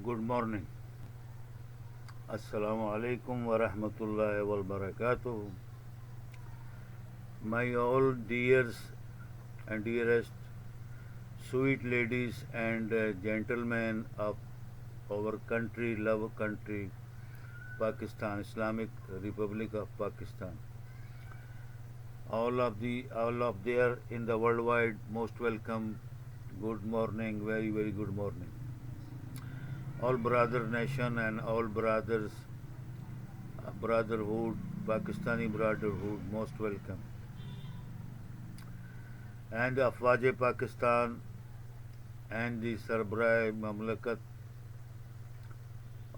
Good morning. Assalamu alaikum wa rahmatullahi wa barakatuh. My all dears and dearest sweet ladies and gentlemen of our country, love country, Pakistan, Islamic Republic of Pakistan. All of there in the worldwide, most welcome. Good morning, very very good morning. All brother nation and all brothers, brotherhood, Pakistani brotherhood, most welcome. And Afwaj Pakistan and the Sarbarai Mamlakat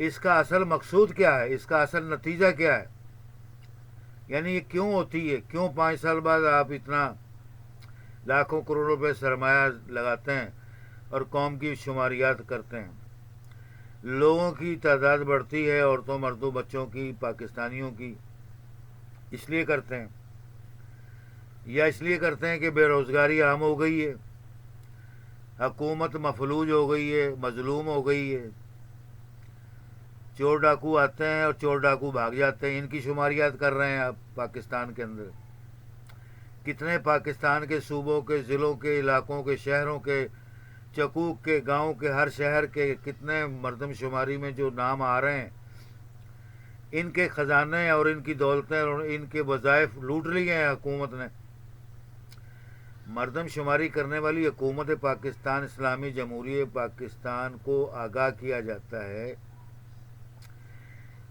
اس کا اصل مقصود کیا ہے، اس کا اصل نتیجہ کیا ہے، یعنی یہ کیوں ہوتی ہے، کیوں 5 سال بعد آپ اتنا لاکھوں کروڑ روپے سرمایہ لگاتے ہیں اور قوم کی شماریات کرتے ہیں. لوگوں کی تعداد بڑھتی ہے، عورتوں مردوں بچوں کی، پاکستانیوں کی، اس لیے کرتے ہیں، یا اس لیے کرتے ہیں کہ بے روزگاری عام ہو گئی ہے، حکومت مفلوج ہو گئی ہے، مظلوم ہو گئی ہے، چور ڈاکو آتے ہیں اور چور ڈاکو بھاگ جاتے ہیں. ان کی شماریات کر رہے ہیں آپ پاکستان کے اندر. کتنے پاکستان کے صوبوں کے، ضلعوں کے، علاقوں کے، شہروں کے، چکوک کے، گاؤں کے، ہر شہر کے کتنے مردم شماری میں جو نام آ رہے ہیں، ان کے خزانے اور ان کی دولتیں اور ان کے وظائف لوٹ لیے ہیں حکومت نے. مردم شماری کرنے والی حکومت پاکستان اسلامی جمہوریہ پاکستان کو آگاہ کیا جاتا ہے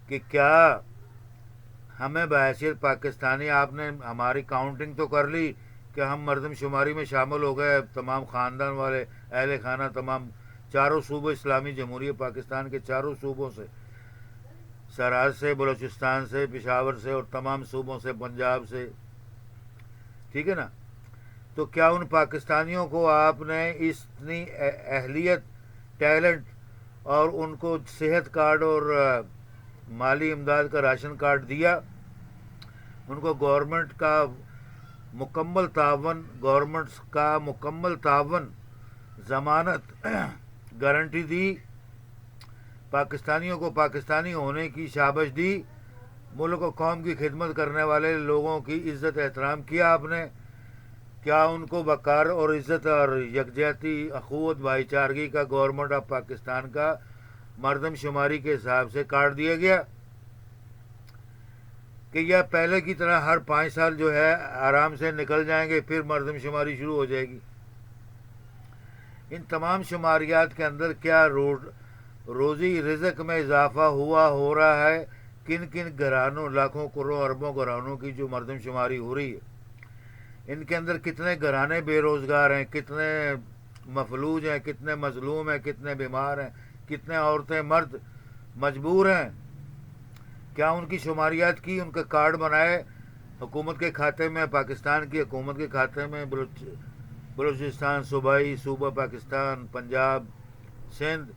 کہ کیا ہمیں بحیثیت پاکستانی، آپ نے ہماری کاؤنٹنگ تو کر لی کہ ہم مردم شماری میں شامل ہو گئے، تمام خاندان والے، اہل خانہ، تمام چاروں صوبوں، اسلامی جمہوریہ پاکستان کے چاروں صوبوں سے، سرحد سے، بلوچستان سے، پشاور سے اور تمام صوبوں سے، پنجاب سے، ٹھیک ہے نا. تو کیا ان پاکستانیوں کو آپ نے اتنی اہلیت، ٹیلنٹ اور ان کو صحت کارڈ اور مالی امداد کا راشن کارڈ دیا؟ ان کو گورنمنٹ کا مکمل تعاون، ضمانت، گارنٹی دی، پاکستانیوں کو پاکستانی ہونے کی شابش دی، ملک و قوم کی خدمت کرنے والے لوگوں کی عزت احترام کیا آپ نے؟ کیا ان کو وقار اور عزت اور یکجہتی، اخوت، بھائی چارگی کا گورنمنٹ آف پاکستان کا مردم شماری کے حساب سے کارڈ دیا گیا؟ کہ یہ پہلے کی طرح ہر 5 سال جو ہے آرام سے نکل جائیں گے، پھر مردم شماری شروع ہو جائے گی؟ ان تمام شماریات کے اندر کیا روزی رزق میں اضافہ ہو رہا ہے؟ کن کن گھرانوں، لاکھوں کروڑوں اربوں گھرانوں کی جو مردم شماری ہو رہی ہے، ان کے اندر کتنے گھرانے بے روزگار ہیں، کتنے مفلوج ہیں، کتنے مظلوم ہیں، کتنے بیمار ہیں، کتنے عورتیں مرد مجبور ہیں؟ کیا ان کی شماریات کی، ان کا کارڈ بنائے حکومت کے کھاتے میں، پاکستان کی حکومت کے کھاتے میں، بلوچستان صوبائی، صوبہ پاکستان، پنجاب، سندھ،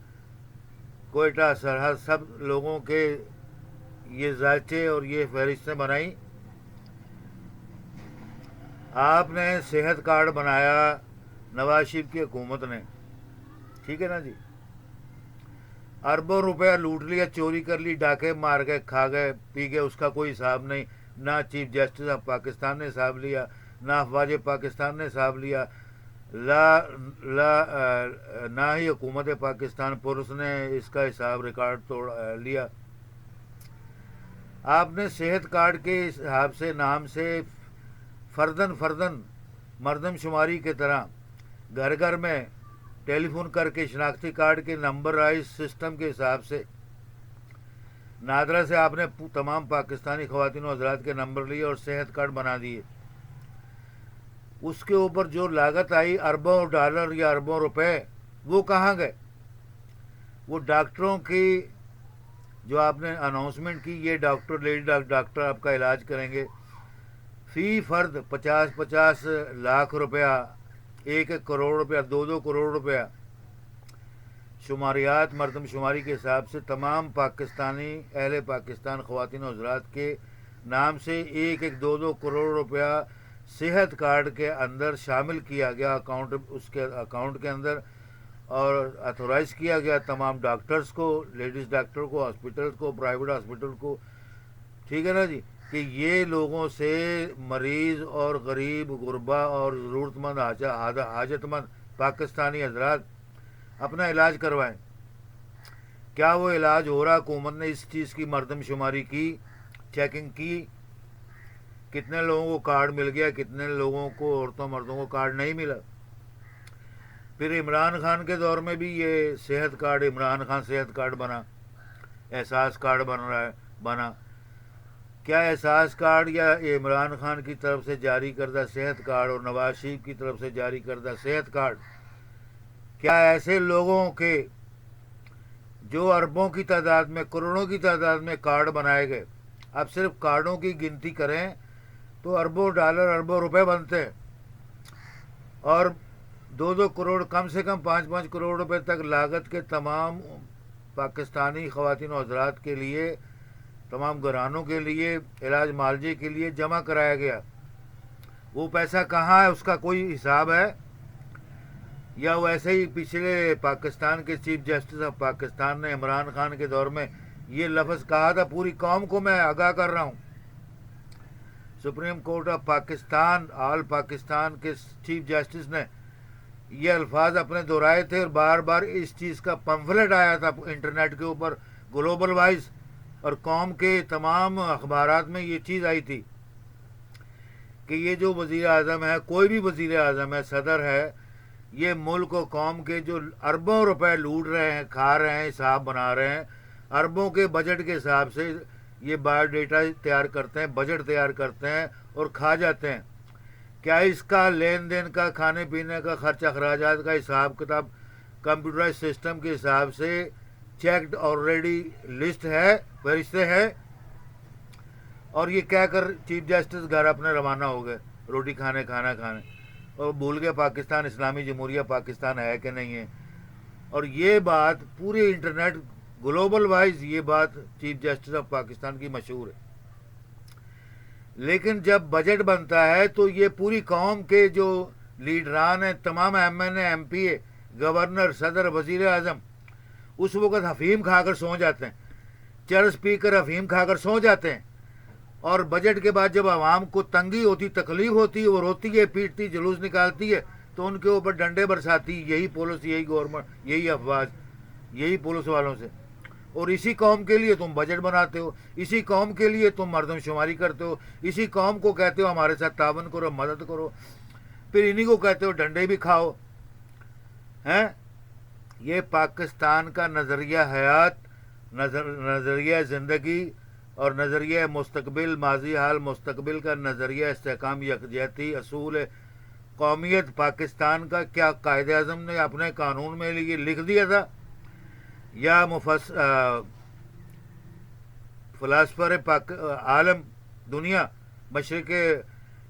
کوئٹہ، سرحد، سب لوگوں کے یہ ذائچے اور یہ فہرستیں بنائیں؟ آپ نے صحت کارڈ بنایا نواز شریف کی حکومت نے، ٹھیک ہے نا جی، اربوں روپیہ لوٹ لیا، چوری کر لی، ڈاکے مار گئے، کھا گئے، پی گئے، اس کا کوئی حساب نہیں. نہ چیف جسٹس آف پاکستان نے حساب لیا، نہ افواج پاکستان نے حساب لیا، نہ ہی حکومت پاکستان پولیس نے اس کا حساب ریکارڈ لیا. آپ نے صحت کارڈ کے حساب سے، نام سے، فردن مردم شماری کی طرح گھر گھر میں ٹیلی فون کر کے شناختی کارڈ کے نمبرائز سسٹم کے حساب سے نادرا سے آپ نے تمام پاکستانی خواتین و حضرات کے نمبر لیے اور صحت کارڈ بنا دیے. اس کے اوپر جو لاگت آئی اربوں ڈالر یا اربوں روپے، وہ کہاں گئے؟ وہ ڈاکٹروں کی جو آپ نے اناؤنسمنٹ کی، یہ ڈاکٹر، لیڈی ڈاکٹر آپ کا علاج کریں گے، فی فرد 50 لاکھ روپیہ، 1 کروڑ روپیہ، 2 کروڑ روپیہ شماریات مردم شماری کے حساب سے تمام پاکستانی اہل پاکستان خواتین و حضرات کے نام سے 2 کروڑ روپیہ صحت کارڈ کے اندر شامل کیا گیا، اس کے اکاؤنٹ کے اندر، اور اتھورائز کیا گیا تمام ڈاکٹرز کو، لیڈیز ڈاکٹر کو، ہاسپٹل کو، پرائیویٹ ہاسپٹل کو، ٹھیک ہے نا جی، کہ یہ لوگوں سے مریض اور غریب، غربا اور ضرورت مند، حاجت مند پاکستانی حضرات اپنا علاج کروائیں. کیا وہ علاج ہو رہا؟ حکومت نے اس چیز کی مردم شماری کی، چیکنگ کی، کتنے لوگوں کو کارڈ مل گیا، کتنے لوگوں کو، عورتوں مردوں کو کارڈ نہیں ملا؟ پھر عمران خان کے دور میں بھی یہ صحت کارڈ، عمران خان صحت کارڈ بنا، احساس کارڈ بنا. کیا احساس کارڈ یا عمران خان کی طرف سے جاری کردہ صحت کارڈ اور نواز شریف کی طرف سے جاری کردہ صحت کارڈ، کیا ایسے لوگوں کے جو اربوں کی تعداد میں کروڑوں کی تعداد میں کارڈ بنائے گئے، اب صرف کارڈوں کی گنتی کریں تو اربوں ڈالر اربوں روپے بنتے ہیں، اور 2 کروڑ کم سے کم 5 کروڑ روپے تک لاگت کے تمام پاکستانی خواتین و حضرات کے لیے، تمام گھرانوں کے لیے علاج معالجے کے لیے جمع کرایا گیا۔ وہ پیسہ کہاں ہے؟ اس کا کوئی حساب ہے؟ یا ویسے ہی پچھلے پاکستان کے چیف جسٹس آف پاکستان نے عمران خان کے دور میں یہ لفظ کہا تھا، پوری قوم کو میں آگاہ کر رہا ہوں، سپریم کورٹ آف پاکستان آل پاکستان کے چیف جسٹس نے یہ الفاظ اپنے دہرائے تھے، اور بار بار اس چیز کا پمفلٹ آیا تھا انٹرنیٹ کے اوپر گلوبل وائز، اور قوم کے تمام اخبارات میں یہ چیز آئی تھی کہ یہ جو وزیر اعظم ہے، کوئی بھی وزیر اعظم ہے، صدر ہے، یہ ملک و قوم کے جو اربوں روپے لوٹ رہے ہیں، کھا رہے ہیں، حساب بنا رہے ہیں، اربوں کے بجٹ کے حساب سے یہ بایو ڈیٹا تیار کرتے ہیں، بجٹ تیار کرتے ہیں اور کھا جاتے ہیں۔ کیا اس کا لین دین کا، کھانے پینے کا، خرچ اخراجات کا حساب کتاب کمپیوٹرائز سسٹم کے حساب سے چیکڈ آلریڈی لسٹ ہے، فہرستیں ہے؟ اور یہ کہہ کر چیف جسٹس گھر اپنے روانہ ہو گئے روٹی کھانے، کھانا کھانے، اور بھول گئے پاکستان اسلامی جمہوریہ پاکستان ہے کہ نہیں ہے۔ اور یہ بات پوری انٹرنیٹ گلوبل وائز یہ بات چیف جسٹس آف پاکستان کی مشہور ہے۔ لیکن جب بجٹ بنتا ہے تو یہ پوری قوم کے جو لیڈران ہیں، تمام ایم این اے، ایم پی اے، گورنر، صدر، وزیر اعظم، اس وقت افہیم کھا کر سو جاتے ہیں، چرس پی کر افہیم کھا کر سو جاتے ہیں، اور بجٹ کے بعد جب عوام کو تنگی ہوتی، تکلیف ہوتی، وہ روتی ہے، پیٹتی، جلوس نکالتی ہے، تو ان کے اوپر ڈنڈے برساتی یہی پولیس، یہی گورنمنٹ، یہی افواج، یہی پولیس والوں سے۔ اور اسی قوم کے لیے تم بجٹ بناتے ہو، اسی قوم کے لیے تم مردم شماری کرتے ہو، اسی قوم کو کہتے ہو ہمارے ساتھ تعاون کرو، مدد کرو، پھر انہی کو کہتے ہو ڈنڈے بھی کھاؤ ہیں۔ یہ پاکستان کا نظریہ حیات، نظریہ زندگی اور نظریہ مستقبل، ماضی حال مستقبل کا نظریہ استحکام یکجہتی، اصول قومیت پاکستان کا کیا قائد اعظم نے اپنے قانون میں یہ لکھ دیا تھا، یا فلاسفر عالم دنیا، مشرق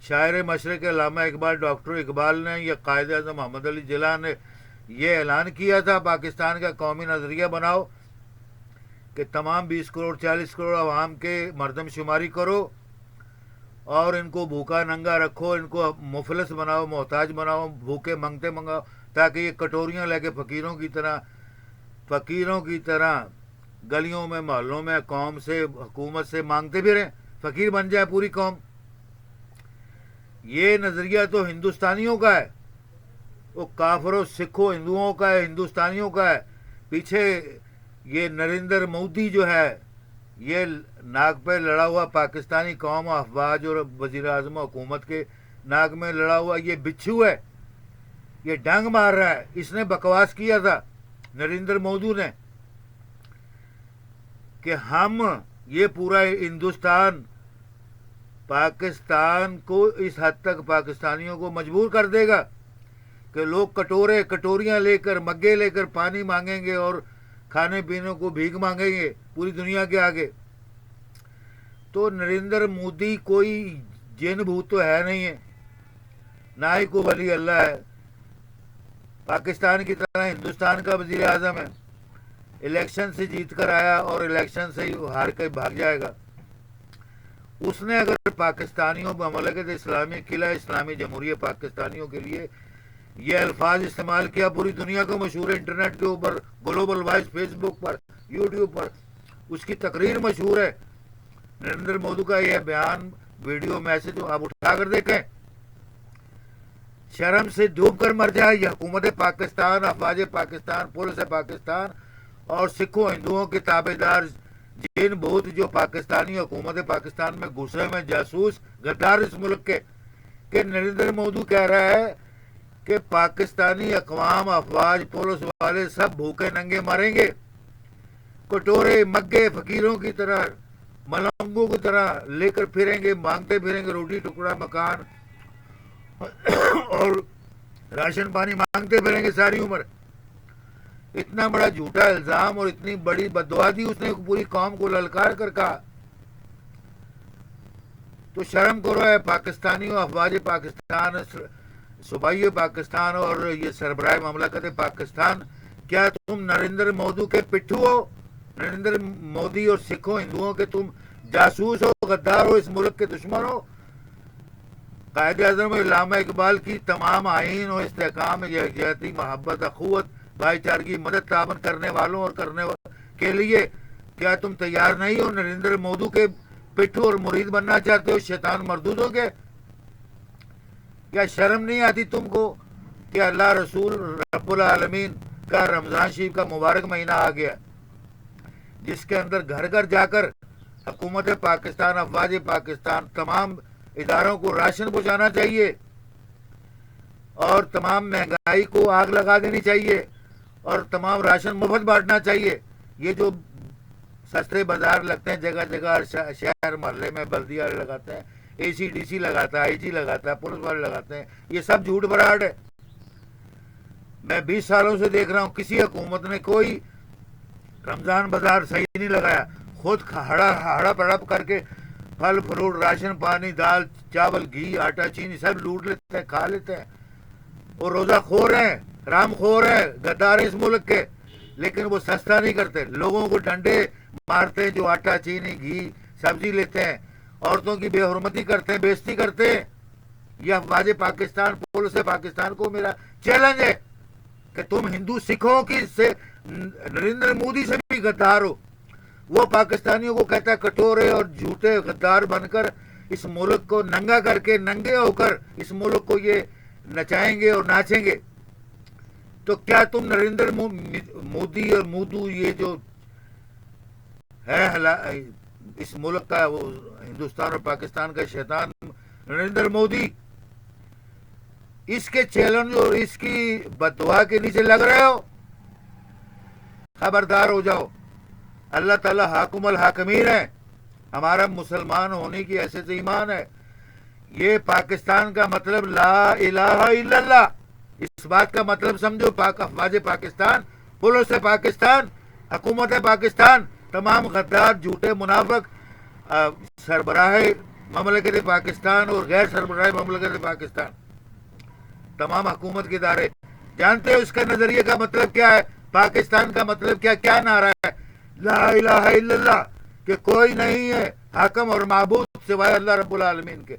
شاعر مشرق علامہ اقبال، ڈاکٹر اقبال نے، یا قائد اعظم محمد علی جناح نے یہ اعلان کیا تھا پاکستان کا قومی نظریہ بناؤ کہ تمام 20 کروڑ 40 کروڑ عوام کے مردم شماری کرو اور ان کو بھوکا ننگا رکھو، ان کو مفلس بناؤ، محتاج بناؤ، بھوکے منگتے منگاؤ، تاکہ یہ کٹوریاں لے کے فقیروں کی طرح گلیوں میں، محلوں میں قوم سے، حکومت سے مانگتے بھی رہیں، فقیر بن جائے پوری قوم۔ یہ نظریہ تو ہندوستانیوں کا ہے، وہ کافروں، سکھوں، ہندوؤں کا ہے، ہندوستانیوں کا ہے۔ پیچھے یہ نریندر مودی جو ہے، یہ ناک پہ لڑا ہوا پاکستانی قوم و افواج اور وزیر اعظم حکومت کے ناک میں لڑا ہوا یہ بچھو ہے، یہ ڈنگ مار رہا ہے۔ اس نے بکواس کیا تھا نریندر مودی نے کہ ہم یہ پورا ہندوستان پاکستان کو اس حد تک پاکستانیوں کو مجبور کر دے گا کہ لوگ کٹوریاں لے کر، مگے لے کر پانی مانگیں گے اور کھانے پینے کو بھیک مانگیں گے پوری دنیا کے آگے۔ تو نریندر مودی کوئی جن بھوت تو ہے نہیں ہے، نہ ہی کوئی ولی اللہ ہے، پاکستان کی طرح ہندوستان کا وزیر اعظم ہے، الیکشن سے جیت کر آیا اور الیکشن سے ہی ہار کے بھاگ جائے گا۔ اس نے اگر پاکستانیوں مملکت اسلامی قلعہ اسلامی جمہوریہ پاکستانیوں کے لیے یہ الفاظ استعمال کیا، پوری دنیا کو مشہور ہے، انٹرنیٹ کے اوپر گلوبل وائز، فیس بک پر، یوٹیوب پر اس کی تقریر مشہور ہے، نریندر مودی کا یہ بیان، ویڈیو میسج آپ اٹھا کر دیکھیں، شرم سے ڈوب کر مر جائے یہ حکومت پاکستان، افواج پاکستان، پولیس پاکستان اور سکھوں، ہندوؤں کے تابع دار جن بھوت جو پاکستانی حکومت پاکستان میں گھسے میں جاسوس غدار اس ملک کے، کہ نریندر مودی کہہ رہا ہے کہ پاکستانی اقوام، افواج، پولیس والے سب بھوکے ننگے مریں گے، کٹورے مگے فقیروں کی طرح، ملنگوں کی طرح لے کر پھریں گے، مانگتے پھریں گے، روٹی ٹکڑا مکان اور راشن پانی مانگتے پھریں گے ساری عمر۔ اتنا بڑا جھوٹا الزام اور اتنی بڑی بددعا دی اس نے پوری قوم کو للکار کر کہا. تو شرم کرو ہے پاکستانیوں، افواج پاکستان، صوبائی پاکستان اور یہ سربراہ مملکت پاکستان. کیا تم نریندر مودی کے پٹھو ہو؟ نریندر مودی اور سکھوں ہندوؤں کے تم جاسوس ہو، غدار ہو، اس ملک کے دشمن ہو؟ قائد اعظم علامہ اقبال کی تمام آئین اور استحکام، یکجہتی، محبت، اخوت، بھائی چارگی، مدد تعاون کرنے والوں اور کرنے کے لیے کیا تم تیار نہیں ہو؟ نریندر مودی کے پٹھو اور مرید بننا چاہتے ہو، شیطان مردود ہو گئے؟ کیا شرم نہیں آتی تم کو کہ اللہ رسول رب العالمین کا رمضان شریف کا مبارک مہینہ آ گیا، جس کے اندر گھر گھر جا کر حکومت پاکستان، افواج پاکستان، تمام اداروں کو راشن پہنچانا چاہیے اور تمام مہنگائی کو آگ لگا دینی چاہیے اور تمام راشن مفت بانٹنا چاہیے. یہ جو سستے بازار لگتے ہیں جگہ جگہ، شہر محلے میں بلدیہ لگاتے ہیں، اے سی ڈی سی لگاتا ہے، آئی جی لگاتا ہے، پولیس والے لگاتے ہیں، یہ سب جھوٹ براٹ ہے. میں 20 سالوں سے دیکھ رہا ہوں کسی حکومت نے کوئی رمضان بازار صحیح نہیں لگایا. خود ہڑپ ہڑپ کر کے پھل فروٹ، راشن پانی، دال چاول، گھی، آٹا چینی سب لوٹ لیتے ہیں، کھا لیتے ہیں. وہ روزہ خور ہیں، رام خور ہیں، غدار ہیں اس ملک کے، لیکن وہ سستا نہیں کرتے. لوگوں کو ڈنڈے مارتے ہیں جو آٹا چینی گھی سبزی لیتے ہیں، عورتوں کی بے حرمتی کرتے ہیں، بےزتی کرتے ہیں. یہ افواج پاکستان، پولیس پاکستان کو میرا چیلنج ہے کہ تم ہندو سکھوں کی سے نریندر مودی سے بھی غدار ہو. وہ پاکستانیوں کو کہتا ہے کٹورے اور جھوٹے غدار بن کر اس ملک کو ننگا کر کے، ننگے ہو کر اس ملک کو یہ نچائیں گے اور ناچیں گے. تو کیا تم نریندر مودی اور مودو یہ جو ہے اس ملک کا، وہ ہندوستان اور پاکستان کا شیطان نریندر مودی، اس کے چیلنج اور اس کی بددعا کے نیچے لگ رہے ہو؟ خبردار ہو جاؤ. اللہ تعالیٰ حاکم الحاکمین ہے. ہمارا مسلمان ہونے کی حیثیت سے ایمان ہے. یہ پاکستان کا مطلب لا الہ الا اللہ. اس بات کا مطلب سمجھو، افواج پاکستان، پولیس پاکستان، حکومت پاکستان، تمام غدار، جھوٹے، منافق سربراہ مملکت پاکستان اور غیر سربراہ مملکت پاکستان، تمام حکومت کے ادارے جانتے ہو اس کا نظریے کا مطلب کیا ہے؟ پاکستان کا مطلب کیا نعرہ ہے؟ لا الہ الا اللہ، کہ کوئی نہیں ہے حاکم اور معبود سوائے اللہ رب العالمین کے.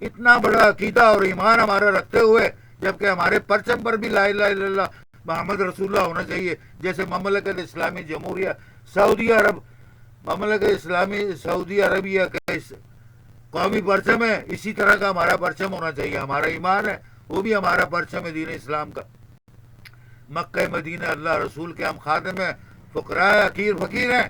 اتنا بڑا عقیدہ اور ایمان ہمارا رکھتے ہوئے، جبکہ ہمارے پرچم پر بھی لا الہ الا اللہ محمد رسول اللہ ہونا چاہیے. جیسے مملکت اسلامی جمہوریہ سعودی عرب، مملکت اسلامی سعودی عربیہ کا قومی پرچم ہے، اسی طرح کا ہمارا پرچم ہونا چاہیے. ہمارا ایمان ہے، وہ بھی ہمارا پرچم ہے دین اسلام کا. مکہ مدینہ اللہ رسول کے ہم خادم ہیں، فقراء حقیر فقیر ہیں،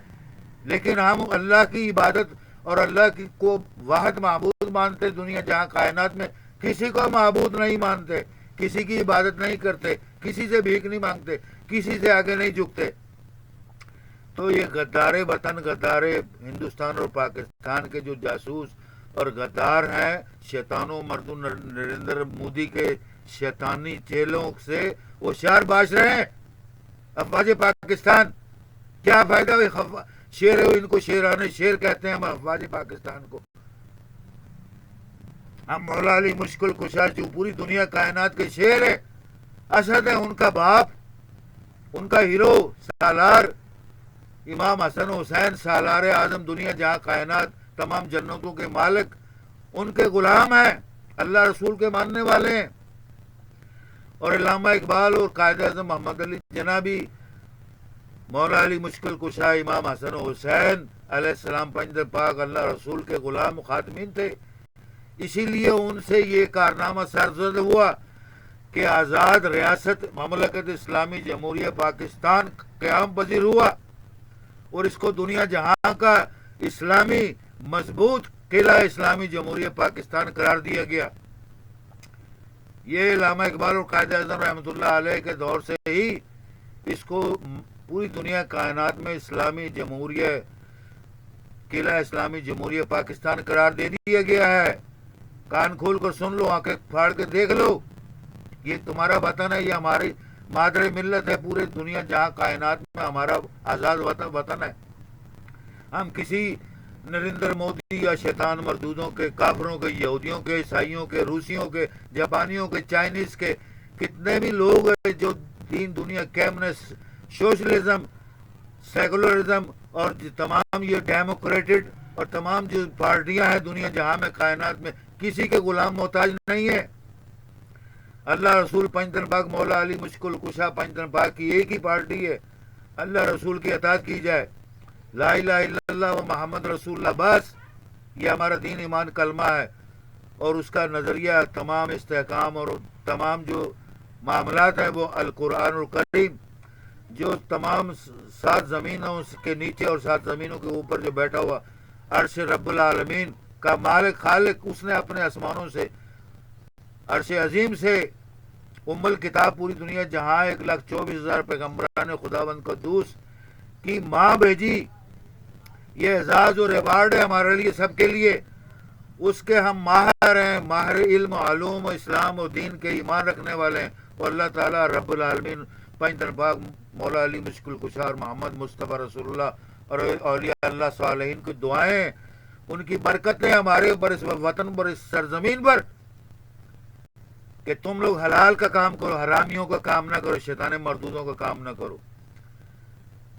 لیکن ہم اللہ کی عبادت اور اللہ کی کو واحد معبود مانتے. دنیا جہاں کائنات میں کسی کو معبود نہیں مانتے، کسی کی عبادت نہیں کرتے، کسی سے بھیک نہیں مانگتے، کسی سے آگے نہیں جھکتے. تو یہ غدارے وطن، غدارے ہندوستان اور پاکستان کے جو جاسوس اور غدار ہیں، شیطانوں مردوں نریندر مودی کے شیطانی چیلوں سے وہ شعر باش رہے ہیں. افواج پاکستان کیا فائدہ شیر ہے، ان کو شیران شیر کہتے ہیں ہم افواج پاکستان کو. ہم مولا علی مشکل کشا جو پوری دنیا کائنات کے شیر ہے، اسد ہے ان کا باپ، ان کا ہیرو سالار امام حسن حسین سالار اعظم، دنیا جہاں کائنات تمام جنتوں کے مالک ان کے غلام ہیں، اللہ رسول کے ماننے والے ہیں. اور علامہ اقبال اور قائد اعظم محمد علی جنابی، مولا علی مشکل کشا امام حسن حسین علیہ السلام پنجر پاک اللہ رسول کے غلام خاتمین تھے. اسی لیے ان سے یہ کارنامہ سرزد ہوا کہ آزاد ریاست مملکت اسلامی جمہوریہ پاکستان قیام پذیر ہوا اور اس کو دنیا جہاں کا اسلامی مضبوط قلعہ اسلامی جمہوریہ پاکستان قرار دیا گیا. یہ علامہ اقبال اور قائد اعظم رحمۃ اللہ علیہ کے دور سے ہی اس کو پوری دنیا کائنات میں اسلامی جمہوریہ قلعہ اسلامی جمہوریہ پاکستان قرار دے دیا گیا ہے. کان کھول کر سن لو، آنکھیں پھاڑ کے دیکھ لو. یہ تمہارا وطن ہے، یہ مادر ملت ہے پورے دنیا جہاں کائنات میں ہمارا آزاد وطن ہے. ہم کسی نریندر مودی یا شیطان مردودوں کے، کافروں کے، یہودیوں کے، عیسائیوں کے، روسیوں کے، جاپانیوں کے، چائنیز کے، کتنے بھی لوگ ہیں جو دین دنیا کمیونسٹ، سوشلزم، سیکولرزم اور تمام یہ ڈیموکریٹڈ اور تمام جو پارٹیاں ہیں دنیا جہاں میں کائنات میں، کسی کے غلام محتاج نہیں ہے. اللہ رسول پنجتن پاک مولا علی مشکل کشا پنجتن پاک کی ایک ہی پارٹی ہے. اللہ رسول کی اطاعت کی جائے، لا الہ الا اللہ و محمد رسول اللہ، بس یہ ہمارا دین ایمان کلمہ ہے. اور اس کا نظریہ تمام استحکام اور تمام جو معاملات ہیں وہ القرآن الکریم، جو تمام 7 زمینوں کے نیچے اور 7 زمینوں کے اوپر جو بیٹھا ہوا عرش رب العالمین کا مالک خالق، اس نے اپنے آسمانوں سے عرش عظیم سے الکتاب پوری دنیا جہاں 1,24,000 پیغمبران خداوند قدوس کی ماں بھیجی. یہ اعزاز اور ریوارڈ ہے ہمارے لیے، سب کے لیے. اس کے ہم ماہر ہیں، ماہر علم و علوم و اسلام و دین کے ایمان رکھنے والے ہیں. اور اللہ تعالیٰ رب العالمین پنجتن پاک مولا علی مشکل کشا اور محمد مصطفیٰ رسول اللہ اور اولیاء اللہ صالحین کی دعائیں، ان کی برکتیں ہمارے اوپر، اس وطن پر، اس سرزمین پر، کہ تم لوگ حلال کا کام کرو، حرامیوں کا کام نہ کرو، شیطان مردودوں کا کام نہ کرو.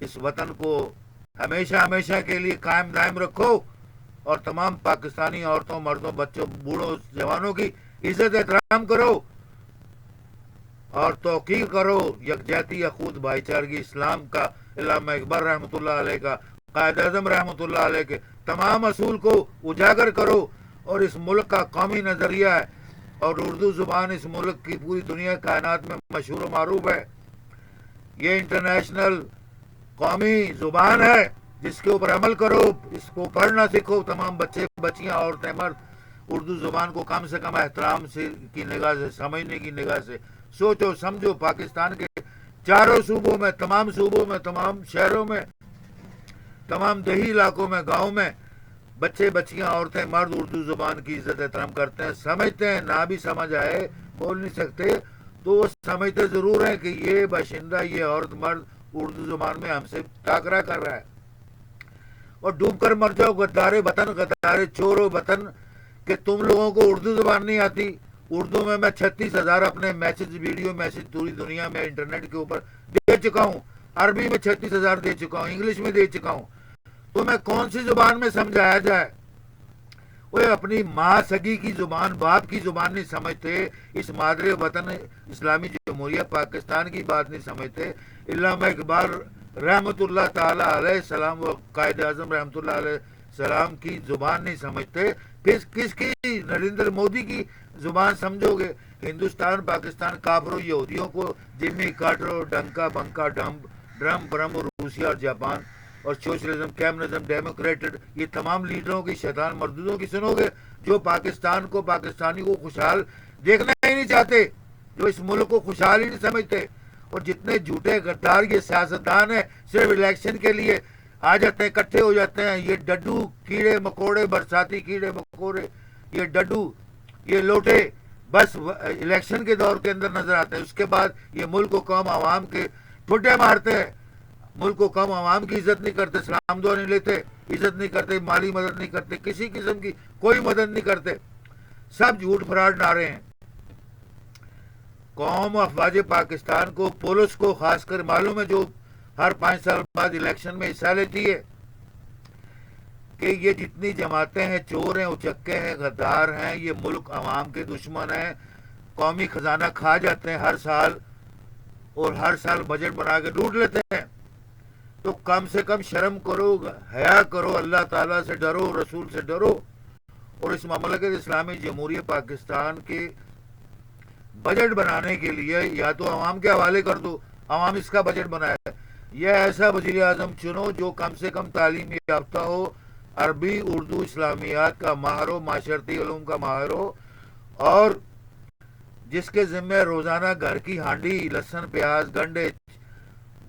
اس وطن کو ہمیشہ ہمیشہ کے لیے قائم دائم رکھو اور تمام پاکستانی عورتوں، مردوں، بچوں، بوڑھوں، جوانوں کی عزت احترام کرو اور توقیر کرو. یکجہتی، اخوت، بھائی چارگی، اسلام کا، علامہ اقبال رحمۃ اللہ علیہ کا، قائد اعظم رحمۃ اللہ علیہ کے تمام اصول کو اجاگر کرو. اور اس ملک کا قومی نظریہ ہے اور اردو زبان اس ملک کی پوری دنیا کائنات میں مشہور و معروف ہے. یہ انٹرنیشنل قومی زبان ہے جس کے اوپر عمل کرو، اس کو پڑھنا سیکھو. تمام بچے، بچیاں، عورتیں، مرد اردو زبان کو کم سے کم احترام سے کی نگاہ سے، سمجھنے کی نگاہ سے سوچو سمجھو. پاکستان کے چاروں صوبوں میں، تمام صوبوں میں، تمام شہروں میں، تمام دیہی علاقوں میں، گاؤں میں بچے، بچیاں، عورتیں، مرد اردو زبان کی عزت احترام کرتے ہیں، سمجھتے ہیں. نہ بھی سمجھ آئے، بول نہیں سکتے، تو وہ سمجھتے ضرور ہیں کہ یہ باشندہ، یہ عورت مرد اردو زبان میں ہم سے ٹاکرا کر رہا ہے. اور ڈوب کر مر جاؤ غدارے وطن، غدارے چورو وطن، کہ تم لوگوں کو اردو زبان نہیں آتی. اردو میں 36,000 اپنے میسج، ویڈیو میسج پوری دنیا میں انٹرنیٹ کے اوپر دے چکا ہوں. عربی میں 36,000 دے چکا ہوں، انگلش میں دے چکا ہوں. تو میں کون سی زبان میں سمجھایا جائے؟ وہ اپنی ماں سگی کی زبان، باپ کی زبان نہیں سمجھتے، اس مادر وطن اسلامی جمہوریہ پاکستان کی بات نہیں سمجھتے. علامہ اقبال رحمۃ اللہ تعالی علیہ السلام و قائد اعظم رحمۃ اللہ علیہ السلام کی زبان نہیں سمجھتے، پھر کس کی نریندر مودی کی زبان سمجھو گے؟ ہندوستان، پاکستان، کافروں، یہودیوں کو، جمی کارٹر، ڈنکا بنکا، ڈرم برم، روسیا اور جاپان اور سوشلزم، کمیونزم، ڈیموکریٹڈ، یہ تمام لیڈروں کی، شیطان مردودوں کی سنو گے جو پاکستان کو، پاکستانی کو خوشحال دیکھنا ہی نہیں چاہتے، جو اس ملک کو خوشحال ہی نہیں سمجھتے. اور جتنے جھوٹے غدار یہ سیاستدان ہیں، صرف الیکشن کے لیے آ جاتے ہیں، اکٹھے ہو جاتے ہیں. یہ ڈڈو کیڑے مکوڑے، برساتی کیڑے مکوڑے، یہ ڈڈو، یہ لوٹے بس الیکشن کے دور کے اندر نظر آتے ہیں. اس کے بعد یہ ملک و قوم عوام کے ٹھڈے مارتے ہیں، ملک و قوم عوام کی عزت نہیں کرتے، سلام دعا نہیں لیتے، عزت نہیں کرتے، مالی مدد نہیں کرتے، کسی قسم کی کوئی مدد نہیں کرتے. سب جھوٹ فراڈ نعرے ہیں. قوم افواج پاکستان کو، پولیس کو خاص کر معلوم ہے، جو ہر 5 سال بعد الیکشن میں حصہ لیتی ہے، کہ یہ جتنی جماعتیں ہیں چور ہیں، اچکے ہیں، غدار ہیں، یہ ملک عوام کے دشمن ہیں، قومی خزانہ کھا جاتے ہیں ہر سال، اور ہر سال بجٹ بنا کے لوٹ لیتے ہیں. تو کم سے کم شرم کرو، حیا کرو، اللہ تعالیٰ سے ڈرو، رسول سے ڈرو. اور اس مملکت اسلامی جمہوریہ پاکستان کے بجٹ بنانے کے لیے یا تو عوام کے حوالے کر دو، عوام اس کا بجٹ بنائے، یا ایسا وزیر اعظم چنو جو کم سے کم تعلیم یافتہ ہو، عربی، اردو، اسلامیات کا ماہر ہو، معاشرتی علوم کا ماہر ہو، اور جس کے ذمہ روزانہ گھر کی ہانڈی، لہسن، پیاز، گنڈے،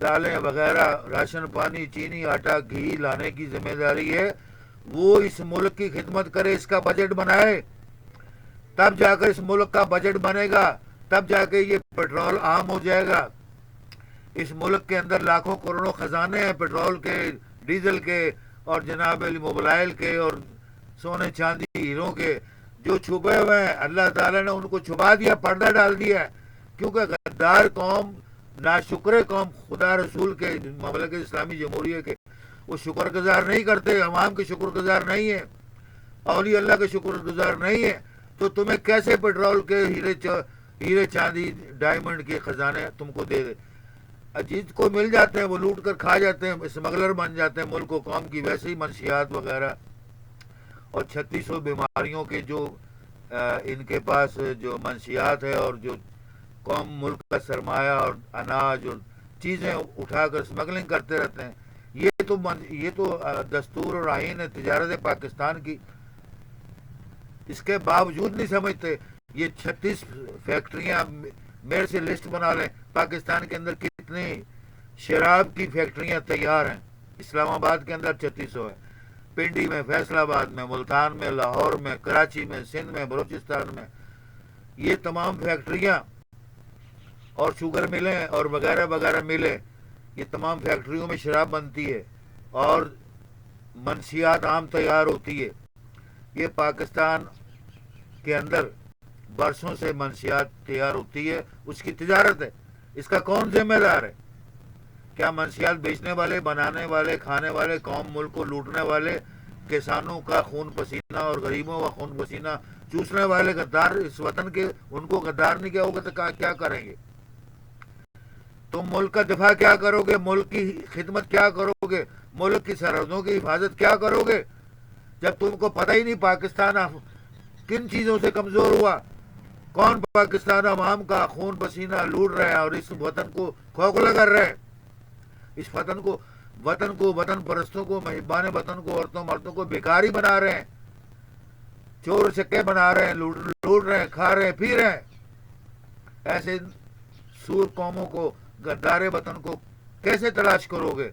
دالیں وغیرہ، راشن پانی، چینی، آٹا، گھی لانے کی ذمہ داری ہے، وہ اس ملک کی خدمت کرے، اس کا بجٹ بنائے. تب جا کر اس ملک کا بجٹ بنے گا، تب جا کے یہ پیٹرول عام ہو جائے گا. اس ملک کے اندر لاکھوں کروڑوں خزانے ہیں، پیٹرول کے، ڈیزل کے، اور جناب علی موبائل کے، اور سونے چاندی ہیروں کے، جو چھپے ہوئے ہیں اللہ تعالیٰ نے ان کو چھپا دیا، پردہ ڈال دیا ہے، کیونکہ غدار قوم، ناشکر قوم خدا رسول کے، مملکت اسلامی جمہوریہ کے، وہ شکر گزار نہیں کرتے، عوام کے شکر گزار نہیں ہے، اولیاء اللہ کے شکر گزار نہیں ہے، تو تمہیں کیسے پیٹرول کے، ہیرے چاندی ڈائمنڈ کے خزانے تم کو دے دے؟ جس کو مل جاتے ہیں وہ لوٹ کر کھا جاتے ہیں، اسمگلر بن جاتے ہیں ملک و قوم کی، ویسے ہی منشیات وغیرہ اور 3600 بیماریوں کے جو ان کے پاس جو منشیات ہے، اور جو قوم ملک کا سرمایہ اور اناج اور چیزیں اٹھا کر اسمگلنگ کرتے رہتے ہیں، یہ تو دستور اور آئین ہے تجارت پاکستان کی، اس کے باوجود نہیں سمجھتے۔ یہ 36 فیکٹریاں میرے سے لسٹ بنا لیں، پاکستان کے اندر کتنی شراب کی فیکٹریاں تیار ہیں؟ اسلام آباد کے اندر 3600 ہے، پنڈی میں، فیصل آباد میں، ملتان میں، لاہور میں، کراچی میں، سندھ میں، بلوچستان میں، یہ تمام فیکٹریاں اور شوگر ملیں اور وغیرہ وغیرہ ملیں، یہ تمام فیکٹریوں میں شراب بنتی ہے اور منشیات عام تیار ہوتی ہے۔ یہ پاکستان کے اندر برسوں سے منشیات تیار ہوتی ہے، اس کی تجارت ہے، اس کا کون ذمہ دار ہے؟ کیا منشیات بیچنے والے، بنانے والے، کھانے والے، قوم ملک کو لوٹنے والے، کسانوں کا خون پسینہ اور غریبوں کا خون پسینہ چوسنے والے غدار اس وطن کے، ان کو غدار نہیں کیا ہوگا تو کیا کریں گے؟ تم ملک کا دفاع کیا کرو گے؟ ملک کی خدمت کیا کرو گے؟ ملک کی سرحدوں کی حفاظت کیا کرو گے جب تم کو پتہ ہی نہیں پاکستان کن چیزوں سے کمزور ہوا؟ کون پاکستان عوام کا خون پسینہ لوٹ رہے ہیں اور اس وطن کو کھوکھلا کر رہے ہیں، اس وطن کو وطن پرستوں کو، محبان وطن کو، عورتوں مردوں کو بیکاری بنا رہے ہیں، چور چکے بنا رہے ہیں، لوٹ رہے ہیں، کھا رہے ہیں، پی رہے ہیں۔ ایسے سور قوموں کو، غدار وطن کو کیسے تلاش کرو گے؟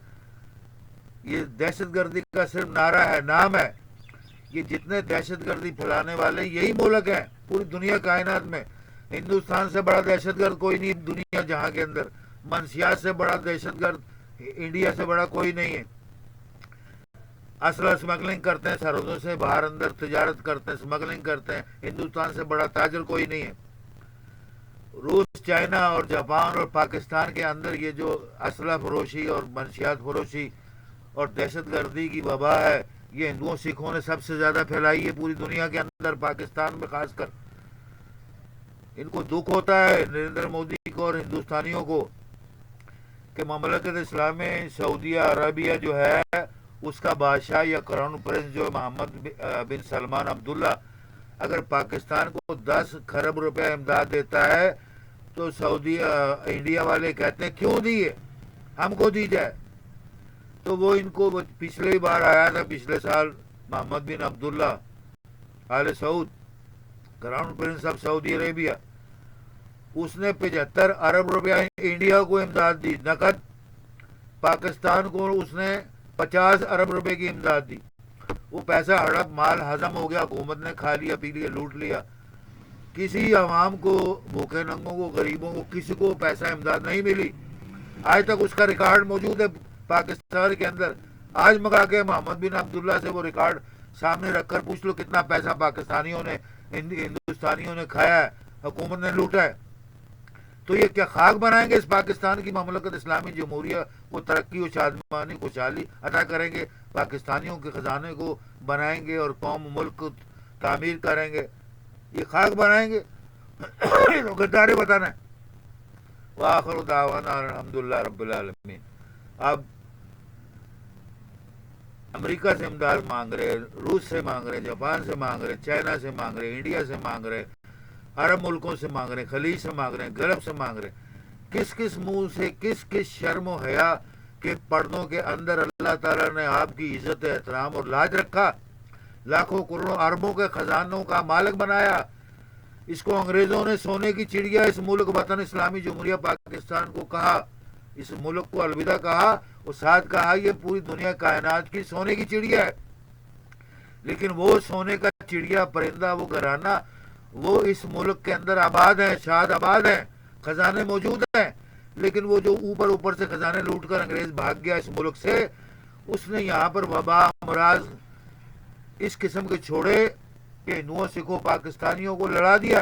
یہ دہشت گردی کا صرف نعرہ ہے، نام ہے۔ یہ جتنے دہشت گردی پھیلانے والے یہی ملک ہیں پوری دنیا کائنات میں۔ ہندوستان سے بڑا دہشت گرد کوئی نہیں دنیا جہاں کے اندر، منشیات سے بڑا دہشت گرد انڈیا سے بڑا کوئی نہیں ہے۔ اسلحہ اسمگلنگ کرتے ہیں، سرحدوں سے باہر اندر تجارت کرتے ہیں، اسمگلنگ کرتے ہیں، ہندوستان سے بڑا تاجر کوئی نہیں ہے۔ روس، چائنا اور جاپان اور پاکستان کے اندر یہ جو اسلحہ فروشی اور منشیات فروشی اور دہشت گردی کی وبا ہے، یہ ہندوؤں سکھوں نے سب سے زیادہ پھیلائی ہے پوری دنیا کے اندر، پاکستان میں خاص کر۔ ان کو دکھ ہوتا ہے نریندر مودی کو اور ہندوستانیوں کو کہ مملکت اسلامی سعودیہ عربیہ جو ہے اس کا بادشاہ یا کراؤن پرنس جو محمد بن سلمان عبداللہ اگر پاکستان کو 10 کھرب روپے امداد دیتا ہے تو سعودی انڈیا والے کہتے ہیں کیوں دیے، ہم کو دی جائے۔ تو وہ ان کو پچھلے بار آیا تھا، پچھلے سال، Mohammed bin Abdullah Al Saud, crown prince of Saudi Arabia, اس نے 75 ارب روپیہ انڈیا کو امداد دی نقد، پاکستان کو اس نے 50 ارب روپے کی امداد دی۔ وہ پیسہ ہڑپ مال ہضم ہو گیا، حکومت نے کھا لیا، پی لیا، لوٹ لیا، کسی عوام کو، بھوکے ننگوں کو، غریبوں کو کسی کو پیسہ امداد نہیں ملی۔ آج تک اس کا ریکارڈ موجود ہے پاکستان کے اندر، آج منگا کے محمد بن عبداللہ سے وہ ریکارڈ سامنے رکھ کر پوچھ لو کتنا پیسہ پاکستانیوں نے، ہندوستانیوں نے کھایا ہے، حکومت نے لوٹا ہے۔ تو یہ کیا خاک بنائیں گے اس پاکستان کی مملکت اسلامی جمہوریہ کو؟ ترقی و شادمانی خوشحالی عطا کریں گے، پاکستانیوں کے خزانے کو بنائیں گے اور قوم ملک کو تعمیر کریں گے؟ یہ خاک بنائیں گے؟ غداری بتانا ہے۔ وآخر دعوانا الحمدللہ رب العالمین۔ اب امریکہ سے امداد مانگ رہے، روس سے مانگ رہے، جاپان سے مانگ رہے، چائنا سے مانگ رہے، انڈیا سے مانگ رہے، عرب ملکوں سے مانگ رہے ہیں، خلیج سے مانگ رہے ہیں، گلف سے مانگ رہے ہیں۔ کس کس منہ سے، کس کس شرم و حیا کے پردوں کے اندر اللہ تعالیٰ نے آپ کی عزت، احترام اور لاج رکھا، لاکھوں کروڑوں اربوں کے خزانوں کا مالک بنایا۔ اس کو انگریزوں نے سونے کی چڑیا اس ملک وطن اسلامی جمہوریہ پاکستان کو کہا، اس ملک کو الوداع کہا، اور ساتھ کہا یہ پوری دنیا کائنات کی سونے کی چڑیا ہے۔ لیکن وہ سونے کا چڑیا، پرندہ، وہ گھرانہ، وہ اس ملک کے اندر آباد ہیں، شاد آباد ہیں، خزانے موجود ہیں، لیکن وہ جو اوپر اوپر سے خزانے لوٹ کر انگریز بھاگ گیا اس ملک سے، اس نے یہاں پر وبا امراض اس قسم کے چھوڑے کہ ہندوؤں سکھوں پاکستانیوں کو لڑا دیا،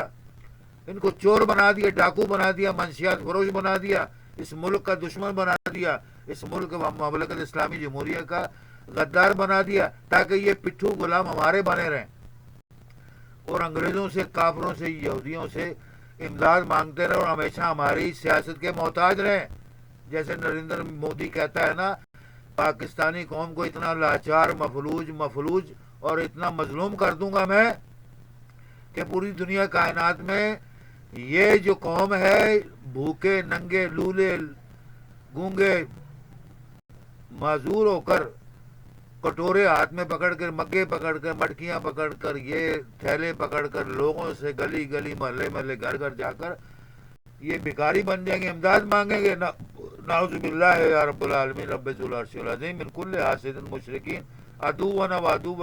ان کو چور بنا دیا، ڈاکو بنا دیا، منشیات فروش بنا دیا، اس ملک کا دشمن بنا دیا، اس ملک مملکت اسلامی جمہوریہ کا غدار بنا دیا، تاکہ یہ پٹھو غلام ہمارے بنے رہیں اور انگریزوں سے، کافروں سے، یہودیوں سے امداد مانگتے رہے اور ہمیشہ ہماری سیاست کے محتاج رہیں. جیسے نریندر مودی کہتا ہے نا، پاکستانی قوم کو اتنا لاچار، مفلوج اور اتنا مظلوم کر دوں گا میں کہ پوری دنیا کائنات میں یہ جو قوم ہے، بھوکے ننگے لولے گونگے معذور ہو کر، کٹورے ہاتھ میں پکڑ کر، مگے پکڑ کر، مٹکیاں پکڑ کر، یہ تھیلے پکڑ کر لوگوں سے گلی گلی محلے محلے گھر گھر جا کر یہ بھکاری بن جائیں گے، امداد مانگیں گے. نعوذ باللہ یا رب العالمین رب العرش العظیم من کل حاسد مشرکین عدونا وعدو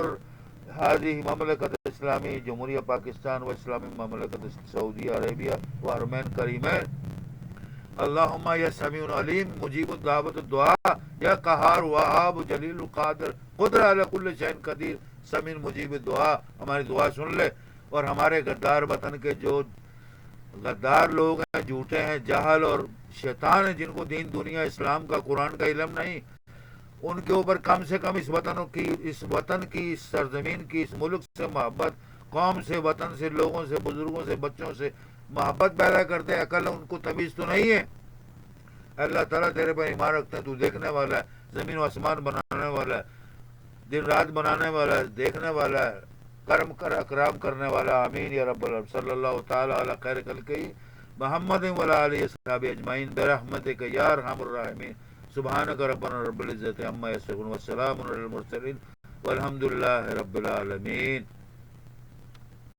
هذه مملکت اسلامی جمہوریہ پاکستان و اسلامی مملکت سعودی عربیہ و حرمین کریمین. اللہم یا سمیع علیم مجیب الدعوت الدعاء یا قہار وہاب جلیل القادر قدر علی کل شیء قدیر سمیع مجیب الدعاء. ہماری دعا سن لے اور ہمارے غدار وطن کے جو غدار لوگ ہیں، جھوٹے ہیں، جاہل اور شیطان ہیں، جن کو دین دنیا اسلام کا قرآن کا علم نہیں، ان کے اوپر کم سے کم اس وطن کی اس سرزمین کی، اس ملک سے محبت، قوم سے، وطن سے، لوگوں سے، بزرگوں سے، بچوں سے محبت پیدا کرتے ہیں. عقل ان کو تمیز تو نہیں ہے. اللہ تعالیٰ تیرے پر ایمان رکھتے ہیں، تو دیکھنے والا ہے، زمین و آسمان بنانے والا ہے، دن رات بنانے والا ہے، دیکھنے والا ہے، کرم کر اکرام کرنے والا. آمین یا رب العالمین. صلی اللہ تعالیٰ علی خیر خلقہ محمد و علی اصحابہ اجمعین برحمتک یا ارحم الراحمین. سبحانک ربنا رب العزت عما یصفون وسلام علی المرسلین والحمد للہ رب العالمین.